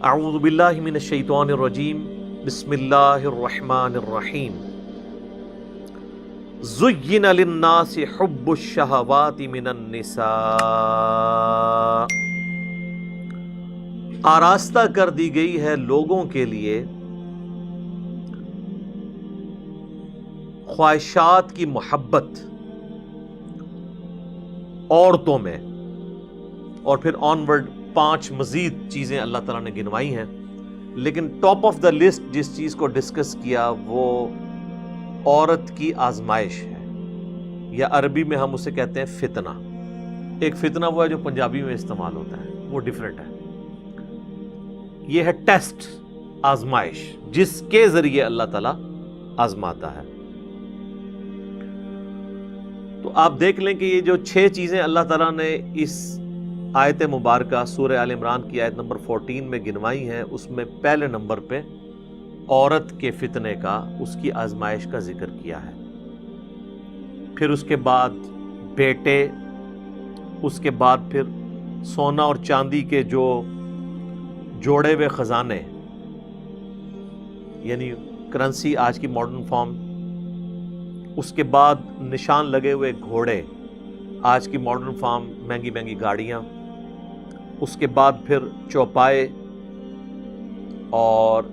اعوذ باللہ من الشیطان الرجیم بسم اللہ الرحمن الرحیم زین للناس حب الشہوات من النساء، آراستہ کر دی گئی ہے لوگوں کے لیے خواہشات کی محبت عورتوں میں، اور پھر آنورڈ 5 مزید چیزیں اللہ تعالیٰ نے گنوائی ہیں، لیکن ٹاپ آف دا لسٹ جس چیز کو ڈسکس کیا وہ عورت کی آزمائش ہے، یا عربی میں ہم اسے کہتے ہیں فتنہ۔ ایک فتنہ وہ ہے جو پنجابی میں استعمال ہوتا ہے، وہ ڈیفرنٹ ہے۔ یہ ہے ٹیسٹ، آزمائش، جس کے ذریعے اللہ تعالیٰ آزماتا ہے۔ تو آپ دیکھ لیں کہ یہ جو 6 چیزیں اللہ تعالیٰ نے اس آیت مبارکہ سورہ آل عمران کی آیت نمبر 14 میں گنوائی ہیں، اس میں پہلے نمبر پہ عورت کے فتنے کا، اس کی آزمائش کا ذکر کیا ہے۔ پھر اس کے بعد بیٹے، اس کے بعد پھر سونا اور چاندی کے جو جوڑے ہوئے خزانے، یعنی کرنسی آج کی ماڈرن فارم، اس کے بعد نشان لگے ہوئے گھوڑے، آج کی ماڈرن فارم مہنگی مہنگی گاڑیاں، اس کے بعد پھر چوپائے اور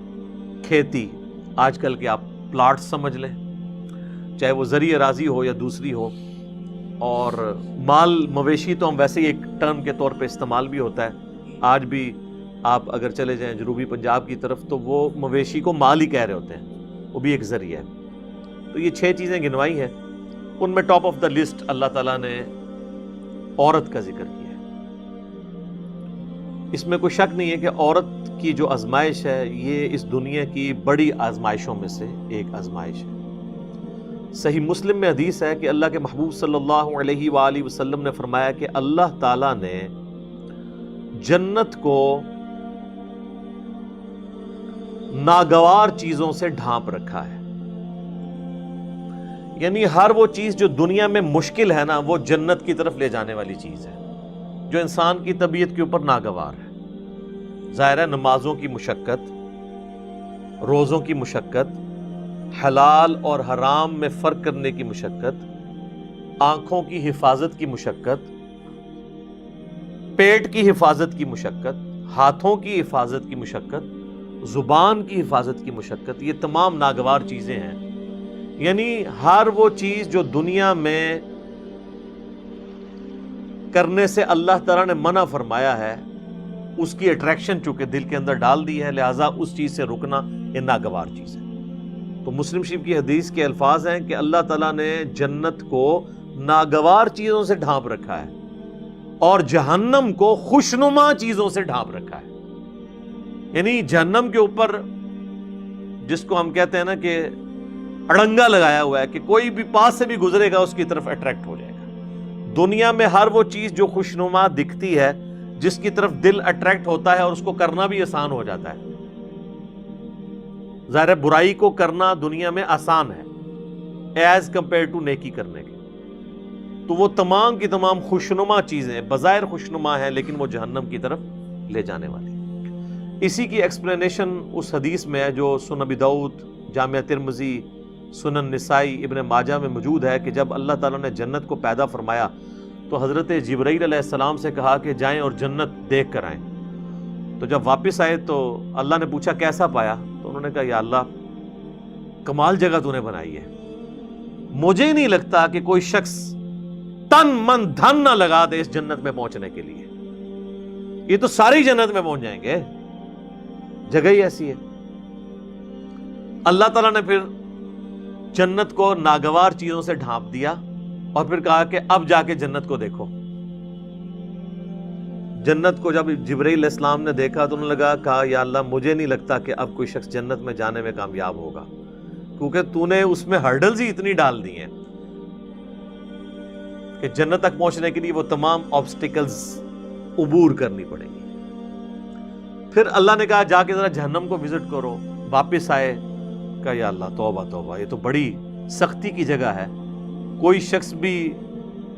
کھیتی، آج کل کے آپ پلاٹ سمجھ لیں، چاہے وہ زرعی اراضی ہو یا دوسری ہو، اور مال مویشی تو ہم ویسے ہی ایک ٹرم کے طور پہ استعمال بھی ہوتا ہے۔ آج بھی آپ اگر چلے جائیں جنوبی پنجاب کی طرف تو وہ مویشی کو مال ہی کہہ رہے ہوتے ہیں، وہ بھی ایک ذریعہ ہے۔ تو یہ 6 چیزیں گنوائی ہیں، ان میں ٹاپ آف دا لسٹ اللہ تعالیٰ نے عورت کا ذکر کیا ہے۔ اس میں کوئی شک نہیں ہے کہ عورت کی جو آزمائش ہے یہ اس دنیا کی بڑی آزمائشوں میں سے ایک آزمائش ہے۔ صحیح مسلم میں حدیث ہے کہ اللہ کے محبوب صلی اللہ علیہ وآلہ وسلم نے فرمایا کہ اللہ تعالیٰ نے جنت کو ناگوار چیزوں سے ڈھانپ رکھا ہے، یعنی ہر وہ چیز جو دنیا میں مشکل ہے نا، وہ جنت کی طرف لے جانے والی چیز ہے، جو انسان کی طبیعت کے اوپر ناگوار ہے۔ ظاہر ہے نمازوں کی مشقت، روزوں کی مشقت، حلال اور حرام میں فرق کرنے کی مشقت، آنکھوں کی حفاظت کی مشقت، پیٹ کی حفاظت کی مشقت، ہاتھوں کی حفاظت کی مشقت، زبان کی حفاظت کی مشقت، یہ تمام ناگوار چیزیں ہیں۔ یعنی ہر وہ چیز جو دنیا میں کرنے سے اللہ تعالیٰ نے منع فرمایا ہے، اس کی اٹریکشن چونکہ دل کے اندر ڈال دی ہے، لہٰذا اس چیز سے رکنا یہ ناگوار چیز ہے۔ تو مسلم شریف کی حدیث کے الفاظ ہیں کہ اللہ تعالیٰ نے جنت کو ناگوار چیزوں سے ڈھانپ رکھا ہے اور جہنم کو خوشنما چیزوں سے ڈھانپ رکھا ہے۔ یعنی جہنم کے اوپر جس کو ہم کہتے ہیں نا کہ اڑنگا لگایا ہوا ہے کہ کوئی بھی پاس سے بھی گزرے گا اس کی طرف اٹریکٹ ہو جائے گا۔ دنیا میں ہر وہ چیز جو خوشنما دکھتی ہے، جس کی طرف دل اٹریکٹ ہوتا ہے اور اس کو کرنا بھی آسان ہو جاتا ہے۔ ظاہر برائی کو کرنا دنیا میں آسان ہے ایز کمپیئر ٹو نیکی کرنے کے، تو وہ تمام کی تمام خوشنما چیزیں بظاہر خوشنما ہیں لیکن وہ جہنم کی طرف لے جانے والی۔ اسی کی ایکسپلینیشن اس حدیث میں ہے جو سنن ابی داؤد، جامعہ ترمذی، سنن نسائی، ابن ماجہ میں موجود ہے کہ جب اللہ تعالیٰ نے جنت کو پیدا فرمایا تو حضرت جبرائیل علیہ السلام سے کہا کہ جائیں اور جنت دیکھ کر آئیں۔ تو جب واپس آئے تو اللہ نے پوچھا کیسا پایا، تو انہوں نے کہا یا اللہ کمال جگہ تو نے بنائی ہے، مجھے ہی نہیں لگتا کہ کوئی شخص تن من دھن نہ لگا دے اس جنت میں پہنچنے کے لیے، یہ تو ساری جنت میں پہنچ جائیں گے، جگہ ہی ایسی ہے۔ اللہ تعالیٰ نے پھر جنت کو ناگوار چیزوں سے ڈھانپ دیا اور پھر کہا کہ اب جا کے جنت کو دیکھو۔ جنت کو جب جبرائیل علیہ السلام نے دیکھا تو انہوں نے کہا یا اللہ مجھے نہیں لگتا کہ اب کوئی شخص جنت میں جانے میں کامیاب ہوگا، کیونکہ تو نے اس میں ہرڈلز ہی اتنی ڈال دی ہیں کہ جنت تک پہنچنے کے لیے وہ تمام آبسٹیکلز عبور کرنی پڑیں گی۔ پھر اللہ نے کہا جا کے ذرا جہنم کو وزٹ کرو۔ واپس آئے، کہا یا اللہ توبہ توبہ، یہ تو بڑی سختی کی جگہ ہے، کوئی شخص بھی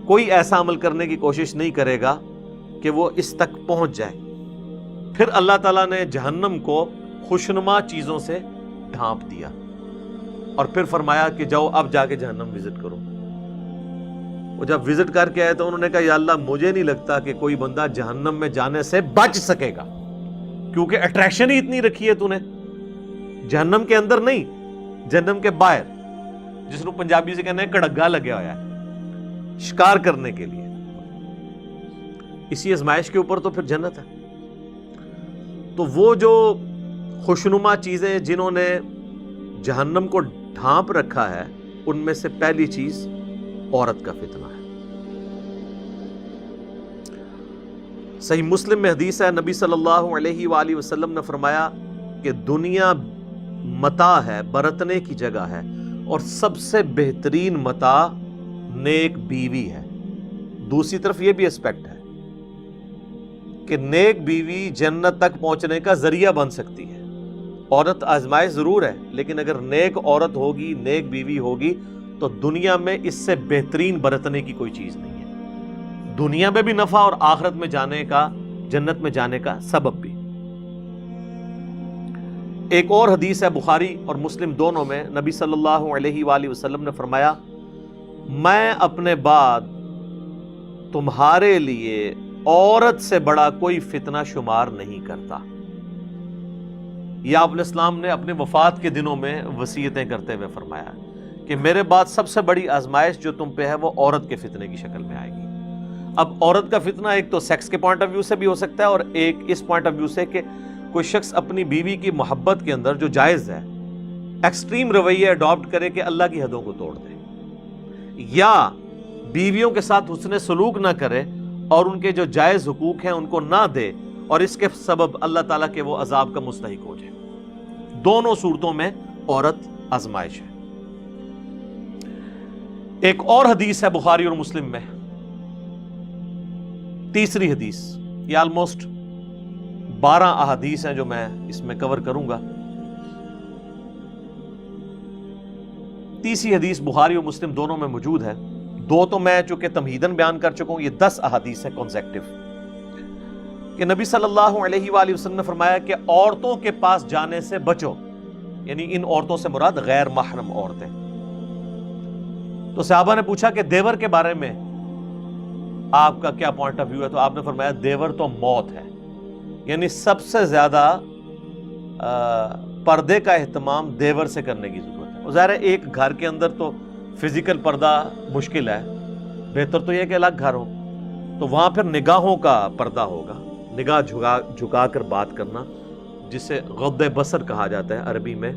کوئی ایسا عمل کرنے کی کوشش نہیں کرے گا کہ وہ اس تک پہنچ جائے۔ پھر اللہ تعالیٰ نے جہنم کو خوشنما چیزوں سے ڈھانپ دیا اور پھر فرمایا کہ جاؤ اب جا کے جہنم وزٹ کرو۔ وہ جب وزٹ کر کے آئے تو انہوں نے کہا یا اللہ مجھے نہیں لگتا کہ کوئی بندہ جہنم میں جانے سے بچ سکے گا، کیونکہ اٹریکشن ہی اتنی رکھی ہے تو نے، جہنم کے اندر نہیں جہنم کے باہر، جس کو پنجابی سے کہنا ہے کڑگا لگیا ہوا ہے شکار کرنے کے لیے۔ اسی آزمائش کے اوپر تو پھر جنت ہے۔ تو وہ جو خوشنما چیزیں جنہوں نے جہنم کو ڈھانپ رکھا ہے، ان میں سے پہلی چیز عورت کا فتنہ ہے۔ صحیح مسلم میں حدیث ہے، نبی صلی اللہ علیہ وآلہ وسلم نے فرمایا کہ دنیا متاع ہے، برتنے کی جگہ ہے، اور سب سے بہترین متاع نیک بیوی ہے۔ دوسری طرف یہ بھی اسپیکٹ ہے کہ نیک بیوی جنت تک پہنچنے کا ذریعہ بن سکتی ہے۔ عورت آزمائش ضرور ہے، لیکن اگر نیک عورت ہوگی، نیک بیوی ہوگی، تو دنیا میں اس سے بہترین برتنے کی کوئی چیز نہیں ہے، دنیا میں بھی نفع اور آخرت میں جانے کا، جنت میں جانے کا سبب بھی۔ ایک اور حدیث ہے بخاری اور مسلم دونوں میں، نبی صلی اللہ علیہ وآلہ وسلم نے فرمایا میں اپنے بعد تمہارے لیے عورت سے بڑا کوئی فتنہ شمار نہیں کرتا۔ یہ آپ علیہ السلام نے اپنے وفات کے دنوں میں وصیتیں کرتے ہوئے فرمایا کہ میرے بعد سب سے بڑی آزمائش جو تم پہ ہے وہ عورت کے فتنے کی شکل میں آئے گی۔ اب عورت کا فتنہ ایک تو سیکس کے پوائنٹ آف ویو سے بھی ہو سکتا ہے، اور ایک اس پوائنٹ آف ویو سے کہ کوئی شخص اپنی بیوی کی محبت کے اندر جو جائز ہے ایکسٹریم رویہ اڈاپٹ کرے کہ اللہ کی حدوں کو توڑ دے، یا بیویوں کے ساتھ حسن سلوک نہ کرے اور ان کے جو جائز حقوق ہیں ان کو نہ دے، اور اس کے سبب اللہ تعالیٰ کے وہ عذاب کا مستحق ہو جائے۔ دونوں صورتوں میں عورت آزمائش ہے۔ ایک اور حدیث ہے بخاری اور مسلم میں، تیسری حدیث، یہ آلموسٹ 12 احادیث ہیں جو میں اس میں کور کروں گا۔ تیسری حدیث بخاری اور مسلم دونوں میں موجود ہے، دو تو میں چونکہ تمہیدن بیان کر چکا ہوں، یہ 10 احادیث ہیں کنسیکٹیو، کہ نبی صلی اللہ علیہ وآلہ وسلم نے فرمایا کہ عورتوں کے پاس جانے سے بچو، یعنی ان عورتوں سے مراد غیر محرم عورتیں۔ تو صحابہ نے پوچھا کہ دیور کے بارے میں آپ کا کیا پوائنٹ آف ویو ہے؟ تو آپ نے فرمایا دیور تو موت ہے، یعنی سب سے زیادہ پردے کا اہتمام دیور سے کرنے کی ضرورت ہے۔ ظاہر ہے ایک گھر کے اندر تو فزیکل پردہ مشکل ہے، بہتر تو یہ کہ الگ گھر ہو، تو وہاں پھر نگاہوں کا پردہ ہوگا، نگاہ جھکا کر بات کرنا، جسے غض بصر کہا جاتا ہے عربی میں۔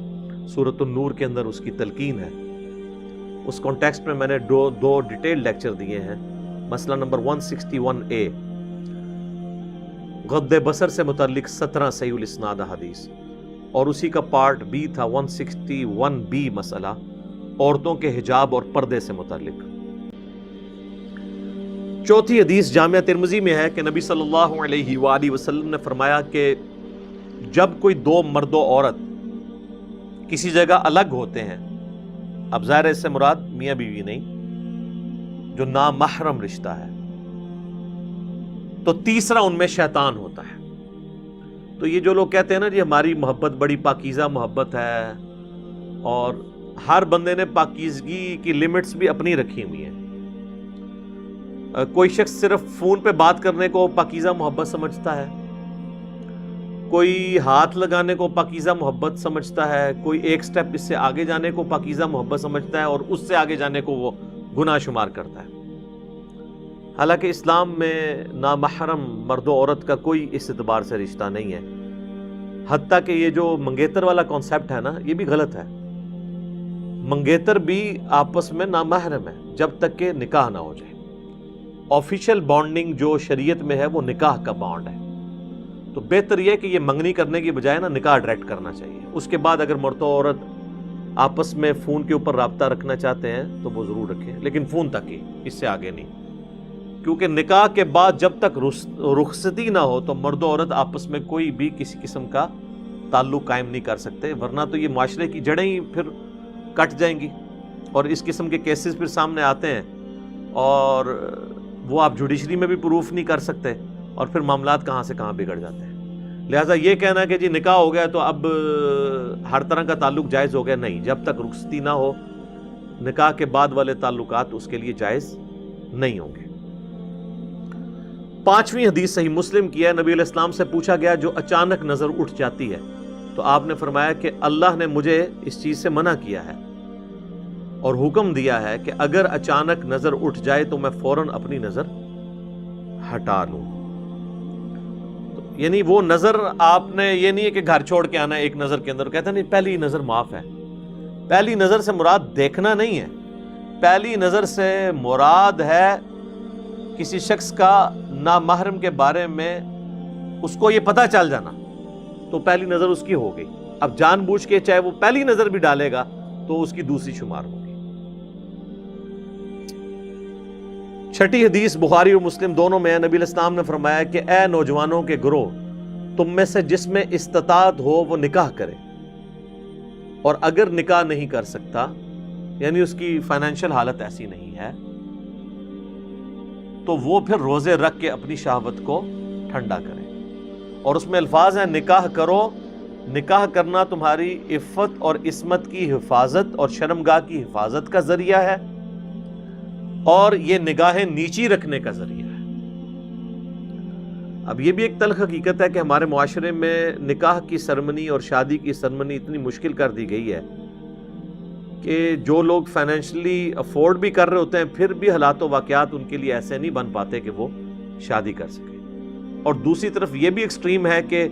سورۃ النور کے اندر اس کی تلقین ہے، اس کانٹیکسٹ میں میں نے دو ڈیٹیل لیکچر دیے ہیں۔ مسئلہ نمبر 161A غض بصر سے متعلق 17 صحیح الاسناد حدیث، اور اسی کا پارٹ B تھا 161B مسئلہ عورتوں کے حجاب اور پردے سے متعلق۔ چوتھی حدیث جامعہ ترمذی میں ہے کہ نبی صلی اللہ علیہ وآلہ وسلم نے فرمایا کہ جب کوئی دو مرد و عورت کسی جگہ الگ ہوتے ہیں، اب ظاہر ہے اس سے مراد میاں بیوی نہیں، جو نامحرم رشتہ ہے، تو تیسرا ان میں شیطان ہوتا ہے۔ تو یہ جو لوگ کہتے ہیں نا جی ہماری محبت بڑی پاکیزہ محبت ہے، اور ہر بندے نے پاکیزگی کی لیمٹس بھی اپنی رکھی ہوئی ہیں۔ کوئی شخص صرف فون پہ بات کرنے کو پاکیزہ محبت سمجھتا ہے، کوئی ہاتھ لگانے کو پاکیزہ محبت سمجھتا ہے، کوئی ایک سٹیپ اس سے آگے جانے کو پاکیزہ محبت سمجھتا ہے، اور اس سے آگے جانے کو وہ گناہ شمار کرتا ہے۔ حالانکہ اسلام میں نامحرم مرد و عورت کا کوئی اس اعتبار سے رشتہ نہیں ہے، حتیٰ کہ یہ جو منگیتر والا کانسیپٹ ہے نا، یہ بھی غلط ہے۔ منگیتر بھی آپس میں نامحرم ہے جب تک کہ نکاح نہ ہو جائے۔ آفیشیل بانڈنگ جو شریعت میں ہے وہ نکاح کا بانڈ ہے، تو بہتر یہ کہ یہ منگنی کرنے کی بجائے نا نکاح ڈائریکٹ کرنا چاہیے۔ اس کے بعد اگر مرد و عورت آپس میں فون کے اوپر رابطہ رکھنا چاہتے ہیں تو وہ ضرور رکھیں، لیکن فون تک ہی، اس سے آگے نہیں، کیونکہ نکاح کے بعد جب تک رخصتی نہ ہو تو مرد و عورت آپس میں کوئی بھی کسی قسم کا تعلق قائم نہیں کر سکتے، ورنہ تو یہ معاشرے کی جڑیں ہی پھر کٹ جائیں گی، اور اس قسم کے کیسز پھر سامنے آتے ہیں، اور وہ آپ جوڈیشری میں بھی پروف نہیں کر سکتے، اور پھر معاملات کہاں سے کہاں بگڑ جاتے ہیں۔ لہٰذا یہ کہنا کہ جی نکاح ہو گیا تو اب ہر طرح کا تعلق جائز ہو گیا، نہیں، جب تک رخصتی نہ ہو نکاح کے بعد والے تعلقات اس کے لیے جائز نہیں ہوں گے۔ 5ویں حدیث صحیح مسلم کی ہے، نبی علیہ السلام سے پوچھا گیا جو اچانک نظر اٹھ جاتی ہے، تو آپ نے فرمایا کہ اللہ نے مجھے اس چیز سے منع کیا ہے اور حکم دیا ہے کہ اگر اچانک نظر اٹھ جائے تو میں فوراً اپنی نظر ہٹا لوں۔ یعنی وہ نظر آپ نے یہ نہیں ہے کہ گھر چھوڑ کے آنا ہے ایک نظر کے اندر، کہتا نہیں پہلی نظر معاف ہے۔ پہلی نظر سے مراد دیکھنا نہیں ہے، پہلی نظر سے مراد ہے کسی شخص کا نامحرم کے بارے میں اس کو یہ پتہ چل جانا، تو پہلی نظر اس کی ہو گئی۔ اب جان بوجھ کے چاہے وہ پہلی نظر بھی ڈالے گا تو اس کی دوسری شمار ہوگی۔ 6ٹھی حدیث بخاری اور مسلم دونوں میں ہے، نبی علیہ السلام نے فرمایا کہ اے نوجوانوں کے گروہ، تم میں سے جس میں استطاعت ہو وہ نکاح کرے، اور اگر نکاح نہیں کر سکتا یعنی اس کی فائنینشیل حالت ایسی نہیں ہے تو وہ پھر روزے رکھ کے اپنی شہوت کو ٹھنڈا کرے۔ اور اس میں الفاظ ہیں نکاح کرو، نکاح کرنا تمہاری عفت اور عصمت کی حفاظت اور شرمگاہ کی حفاظت کا ذریعہ ہے، اور یہ نگاہیں نیچی رکھنے کا ذریعہ ہے۔ اب یہ بھی ایک تلخ حقیقت ہے کہ ہمارے معاشرے میں نکاح کی سرمنی اور شادی کی سرمنی اتنی مشکل کر دی گئی ہے کہ جو لوگ فائنینشلی افورڈ بھی کر رہے ہوتے ہیں پھر بھی حالات و واقعات ان کے لیے ایسے نہیں بن پاتے کہ وہ شادی کر سکے۔ اور دوسری طرف یہ بھی ایکسٹریم ہے کہ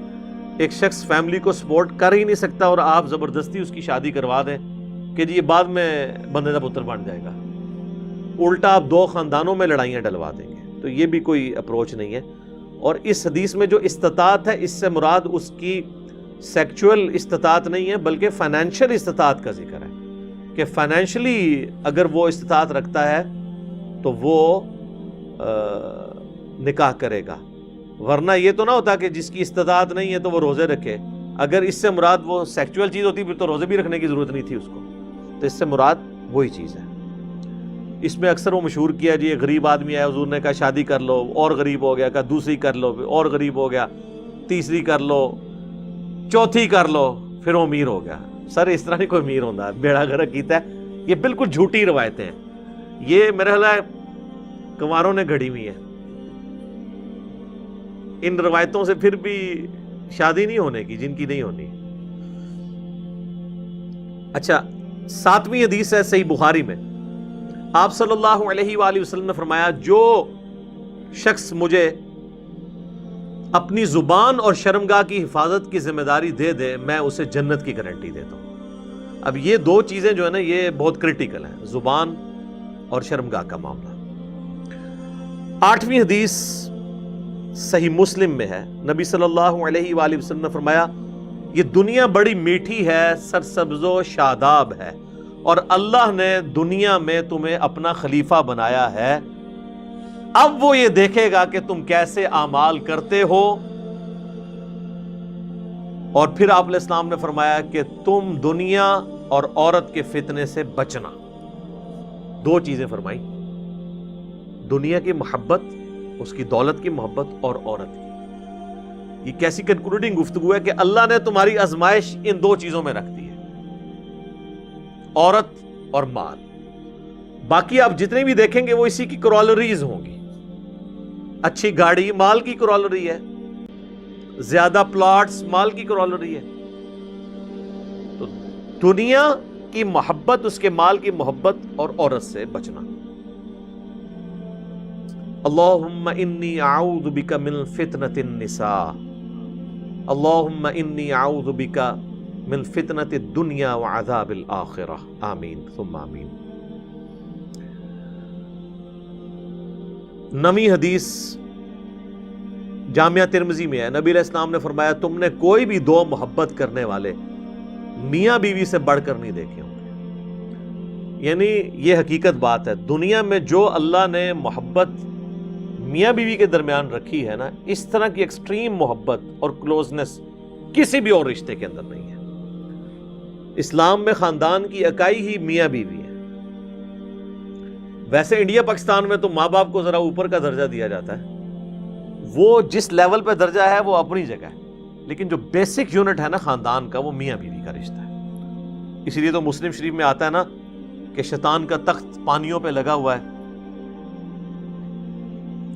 ایک شخص فیملی کو سپورٹ کر ہی نہیں سکتا اور آپ زبردستی اس کی شادی کروا دیں کہ جی یہ بعد میں بندے کا پتر بن جائے گا، الٹا آپ 2 خاندانوں میں لڑائیاں ڈلوا دیں گے۔ تو یہ بھی کوئی اپروچ نہیں ہے۔ اور اس حدیث میں جو استطاعت ہے اس سے مراد اس کی سیکچول استطاعت نہیں ہے بلکہ فائنینشیل استطاعت کا ذکر ہے کہ فائنینشلی اگر وہ استطاعت رکھتا ہے تو وہ نکاح کرے گا، ورنہ یہ تو نہ ہوتا کہ جس کی استطاعت نہیں ہے تو وہ روزے رکھے۔ اگر اس سے مراد وہ سیکچول چیز ہوتی پھر تو روزے بھی رکھنے کی ضرورت نہیں تھی اس کو، تو اس سے مراد وہی چیز ہے۔ اس میں اکثر وہ مشہور کیا جی غریب آدمی آیا، حضور نے کہا شادی کر لو، اور غریب ہو گیا، کہا دوسری کر لو، اور غریب ہو گیا، تیسری کر لو، چوتھی کر لو، پھر وہ امیر ہو گیا۔ سر اس طرح نہیں کوئی امیر ہوتا، بیڑا گرک کیتا ہے۔ یہ بالکل جھوٹی روایتیں ہیں، یہ میرے خیال ہے کنواروں نے گھڑی ہوئی ہے۔ ان روایتوں سے پھر بھی شادی نہیں ہونے کی جن کی نہیں ہونی۔ اچھا 7ویں حدیث ہے صحیح بخاری میں، آپ صلی اللہ علیہ وآلہ وسلم نے فرمایا جو شخص مجھے اپنی زبان اور شرمگاہ کی حفاظت کی ذمہ داری دے دے میں اسے جنت کی گارنٹی دیتا ہوں۔ اب یہ 2 چیزیں جو ہے نا یہ بہت کریٹیکل ہیں، زبان اور شرمگاہ کا معاملہ۔ 8ویں حدیث صحیح مسلم میں ہے، نبی صلی اللہ علیہ وآلہ وسلم نے فرمایا یہ دنیا بڑی میٹھی ہے، سرسبز و شاداب ہے، اور اللہ نے دنیا میں تمہیں اپنا خلیفہ بنایا ہے، اب وہ یہ دیکھے گا کہ تم کیسے اعمال کرتے ہو۔ اور پھر آپ علیہ السلام نے فرمایا کہ تم دنیا اور عورت کے فتنے سے بچنا۔ 2 چیزیں فرمائی، دنیا کی محبت، اس کی دولت کی محبت، اور عورت کی۔ یہ کیسی کنکلوڈنگ گفتگو ہے کہ اللہ نے تمہاری آزمائش ان 2 چیزوں میں رکھ دی ہے، عورت اور مال۔ باقی آپ جتنے بھی دیکھیں گے وہ اسی کی کرالریز ہوں گی۔ اچھی گاڑی مال کی کرالری ہے، زیادہ پلاٹس مال کی کرالری ہے۔ تو دنیا کی محبت، اس کے مال کی محبت اور عورت سے بچنا۔ اللہم انی اعوذ بک من فتنۃ النساء، اللہم انی اعوذ بک من فتنۃ الدنیا وعذاب الآخرہ، آمین ثم آمین۔ 9ویں حدیث جامعہ ترمذی میں ہے، نبی علیہ السلام نے فرمایا تم نے کوئی بھی 2 محبت کرنے والے میاں بیوی سے بڑھ کر نہیں دیکھے ہوں گے۔ یعنی یہ حقیقت بات ہے، دنیا میں جو اللہ نے محبت میاں بیوی کے درمیان رکھی ہے نا، اس طرح کی ایکسٹریم محبت اور کلوزنس کسی بھی اور رشتے کے اندر نہیں ہے۔ اسلام میں خاندان کی اکائی ہی میاں بیوی ہے۔ ویسے انڈیا پاکستان میں تو ماں باپ کو ذرا اوپر کا درجہ دیا جاتا ہے، وہ جس لیول پہ درجہ ہے وہ اپنی جگہ ہے، لیکن جو بیسک یونٹ ہے نا خاندان کا، وہ میاں بیوی کا رشتہ ہے. اسی لیے تو مسلم شریف میں آتا ہے نا کہ شیطان کا تخت پانیوں پہ لگا ہوا ہے.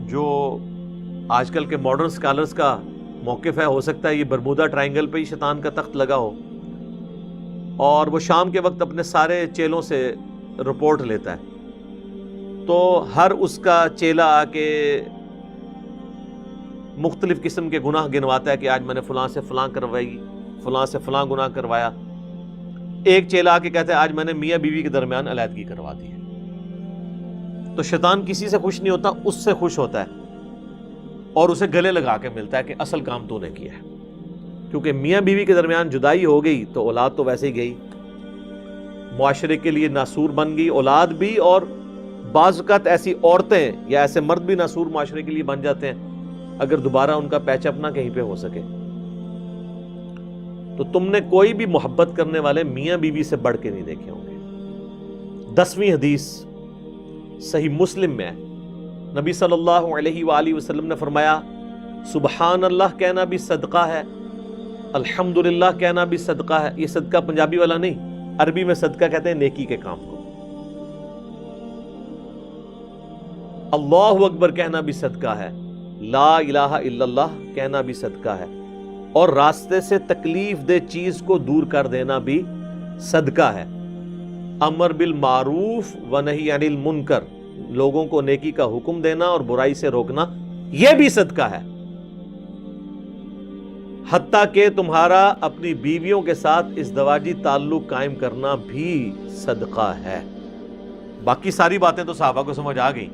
جو آج کل کے ماڈرن سکالرز کا موقف ہے، ہو سکتا ہے یہ برمودا ٹرائنگل پہ ہی شیطان کا تخت لگا ہو، اور وہ شام کے وقت اپنے سارے چیلوں سے رپورٹ لیتا ہے. تو ہر اس کا چیلا آ کے مختلف قسم کے گناہ گنواتا ہے کہ آج میں نے فلاں سے فلاں کروائی، فلاں سے فلاں گناہ کروایا. ایک چیلا آ کے کہتا ہے آج میں نے میاں بیوی کے درمیان علیحدگی کروا دی ہے. تو شیطان کسی سے خوش نہیں ہوتا، اس سے خوش ہوتا ہے اور اسے گلے لگا کے ملتا ہے کہ اصل کام تو نے کیا ہے. کیونکہ میاں بیوی کے درمیان جدائی ہو گئی تو اولاد تو ویسے ہی گئی، معاشرے کے لیے ناسور بن گئی اولاد بھی، اور بعض اوقات ایسی عورتیں یا ایسے مرد بھی ناسور معاشرے کے لیے بن جاتے ہیں اگر دوبارہ ان کا پیچ اپ نہ کہیں پہ ہو سکے. تو تم نے کوئی بھی محبت کرنے والے میاں بیوی سے بڑھ کے نہیں دیکھے ہوں گے. 10ویں حدیث صحیح مسلم میں ہے، نبی صلی اللہ علیہ وآلہ وسلم نے فرمایا سبحان اللہ کہنا بھی صدقہ ہے، الحمدللہ کہنا بھی صدقہ ہے. یہ صدقہ پنجابی والا نہیں، عربی میں صدقہ کہتے ہیں نیکی کے کام کو. اللہ اکبر کہنا بھی صدقہ ہے، لا الہ الا اللہ کہنا بھی صدقہ ہے، اور راستے سے تکلیف دہ چیز کو دور کر دینا بھی صدقہ ہے. امر بالمعروف و نہی عن المنکر، لوگوں کو نیکی کا حکم دینا اور برائی سے روکنا، یہ بھی صدقہ ہے. حتیٰ کہ تمہارا اپنی بیویوں کے ساتھ ازدواجی تعلق قائم کرنا بھی صدقہ ہے. باقی ساری باتیں تو صحابہ کو سمجھ آ گئی.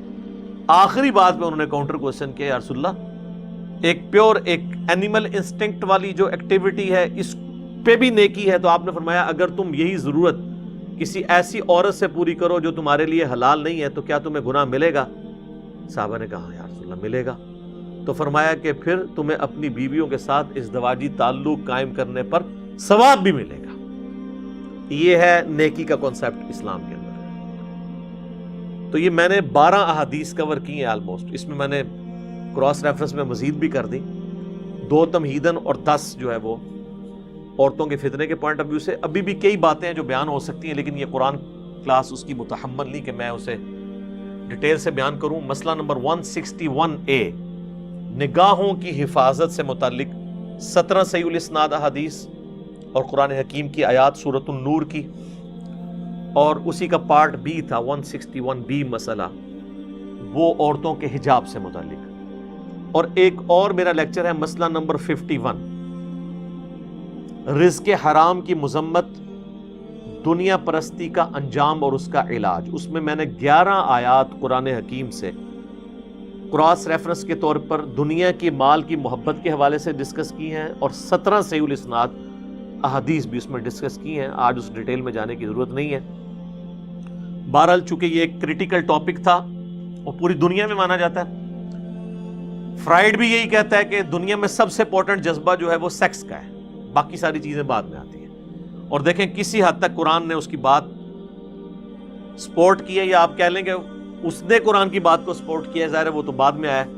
آخری بات پہ انہوں نے کاؤنٹر کوسچن کیا، یا رسول اللہ ایک پیور ایک اینیمل انسٹنکٹ والی جو ایکٹیویٹی ہے اس پہ بھی نیکی ہے. تو آپ نے فرمایا اگر تم یہی ضرورت کسی ایسی عورت سے پوری کرو جو تمہارے لیے حلال نہیں ہے تو کیا تمہیں گناہ ملے گا؟ صحابہ نے کہا یا رسول اللہ ملے گا. تو فرمایا کہ پھر تمہیں اپنی بیویوں کے ساتھ ازدواجی تعلق قائم کرنے پر ثواب بھی ملے گا. یہ ہے نیکی کا کانسیپٹ اسلام کے اندر. تو یہ میں نے 12 احادیث کور کی ہیں آلموسٹ. اس میں نے کراس ریفرنس میں مزید بھی کر دی، 2 تمہیدن اور 10 جو ہے وہ عورتوں کے فتنے کے پوائنٹ آف ویو سے. ابھی بھی کئی باتیں ہیں جو بیان ہو سکتی ہیں، لیکن یہ قرآن کلاس اس کی متحمل نہیں کہ میں اسے ڈیٹیل سے بیان کروں. مسئلہ نمبر 161A، نگاہوں کی حفاظت سے متعلق 17 صحیح الاسناد احادیث اور قرآن حکیم کی آیات سورۃ النور کی، اور اسی کا پارٹ B تھا 161B مسئلہ، وہ عورتوں کے حجاب سے متعلق. اور ایک اور میرا لیکچر ہے مسئلہ نمبر 51، رزق حرام کی مذمت، دنیا پرستی کا انجام اور اس کا علاج. اس میں میں نے 11 آیات قرآن حکیم سے کراس ریفرنس کے طور پر دنیا کی مال کی محبت کے حوالے سے ڈسکس کی ہیں، اور 17 صحیح الاسناد احادیث بھی اس میں ڈسکس کی ہیں. آج اس ڈیٹیل میں جانے کی ضرورت نہیں ہے. بہرحال چونکہ یہ ایک کریٹیکل ٹاپک تھا اور پوری دنیا میں مانا جاتا ہے. فرائیڈ بھی یہی کہتا ہے کہ دنیا میں سب سے امپورٹنٹ جذبہ جو ہے وہ سیکس کا ہے، باقی ساری چیزیں بعد میں آتی ہیں. اور دیکھیں کسی حد تک قرآن نے اس کی بات سپورٹ کی ہے، یا آپ کہہ لیں کہ اس نے قرآن کی بات کو سپورٹ کیا ہے، ظاہر ہے وہ تو بعد میں آیا ہے.